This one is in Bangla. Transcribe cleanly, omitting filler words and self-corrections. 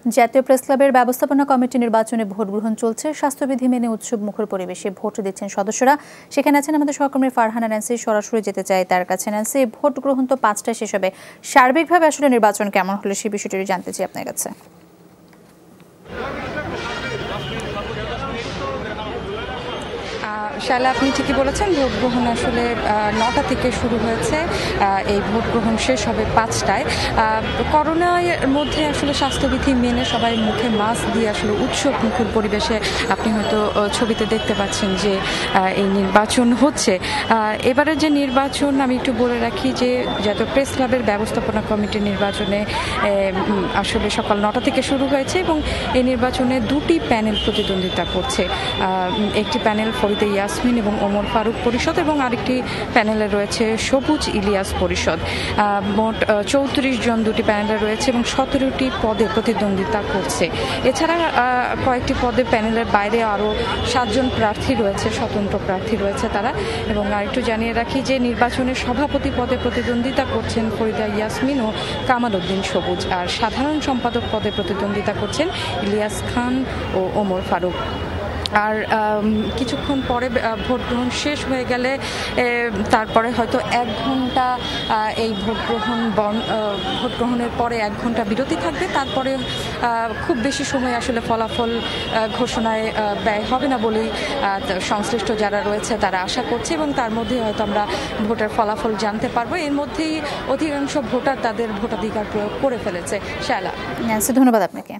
জাতীয় প্রেস ক্লাবের ব্যবস্থাপনা কমিটি নির্বাচনে ভোট গ্রহণ চলছে। স্বাস্থ্যবিধি মেনে উৎসব মুখর পরিবেশে ভোট দিচ্ছেন সদস্যরা। সেখানে আছেন আমাদের সহকর্মী ফারহানা ন্যান্সি। সরাসরি যেতে চাই তার কাছে। ন্যান্সি, ভোট গ্রহণ তো 5টায় শেষ হবে, সার্বিকভাবে আসলে নির্বাচন কেমন হলো সেই বিষয়টি জানতে চাই আপনার কাছে। শায়লা, আপনি ঠিকই বলেছেন, ভোট গ্রহণ আসলে 9টা থেকে শুরু হয়েছে। এই ভোট গ্রহণ শেষ হবে 5টায়। করোনার মধ্যে আসলে স্বাস্থ্যবিধি মেনে সবাই মুখে মাস্ক দিয়ে আসলে উৎসব মুখর পরিবেশে আপনি হয়তো ছবিতে দেখতে পাচ্ছেন যে এই নির্বাচন হচ্ছে। এবারে যে নির্বাচন আমি একটু বলে রাখি যে জাতীয় প্রেস ক্লাবের ব্যবস্থাপনা কমিটির নির্বাচনে আসলে সকাল 9টা থেকে শুরু হয়েছে এবং এই নির্বাচনে 2টি প্যানেল প্রতিদ্বন্দ্বিতা করছে। একটি প্যানেল ফরিদা ইয়াসমিন এবং ওমর ফারুক পরিষদ এবং আরেকটি প্যানেলে রয়েছে সবুজ ইলিয়াস পরিষদ। মোট 34 জন দুটি প্যানেলে রয়েছে এবং 17টি পদে প্রতিদ্বন্দ্বিতা করছে। এছাড়া কয়েকটি পদে প্যানেলের বাইরে আরও 7 জন প্রার্থী রয়েছে, স্বতন্ত্র প্রার্থী রয়েছে তারা। এবং আরেকটু জানিয়ে রাখি যে নির্বাচনের সভাপতি পদে প্রতিদ্বন্দ্বিতা করছেন ফরিদা ইয়াসমিন ও কামাল উদ্দিন সবুজ, আর সাধারণ সম্পাদক পদে প্রতিদ্বন্দ্বিতা করছেন ইলিয়াস খান ও ওমর ফারুক। আর কিছুক্ষণ পরে ভোট গ্রহণ শেষ হয়ে গেলে তারপরে হয়তো 1 ঘন্টা এই ভোট গ্রহণের পরে 1 ঘন্টা বিরতি থাকবে। তারপরে খুব বেশি সময় আসলে ফলাফল ঘোষণায় ব্যয় হবে না বলেই সংশ্লিষ্ট যারা রয়েছে তারা আশা করছে এবং তার মধ্যে হয়তো আমরা ভোটের ফলাফল জানতে পারবো। এর মধ্যেই অধিকাংশ ভোটার তাদের ভোটাধিকার প্রয়োগ করে ফেলেছে। শায়লা, ধন্যবাদ আপনাকে।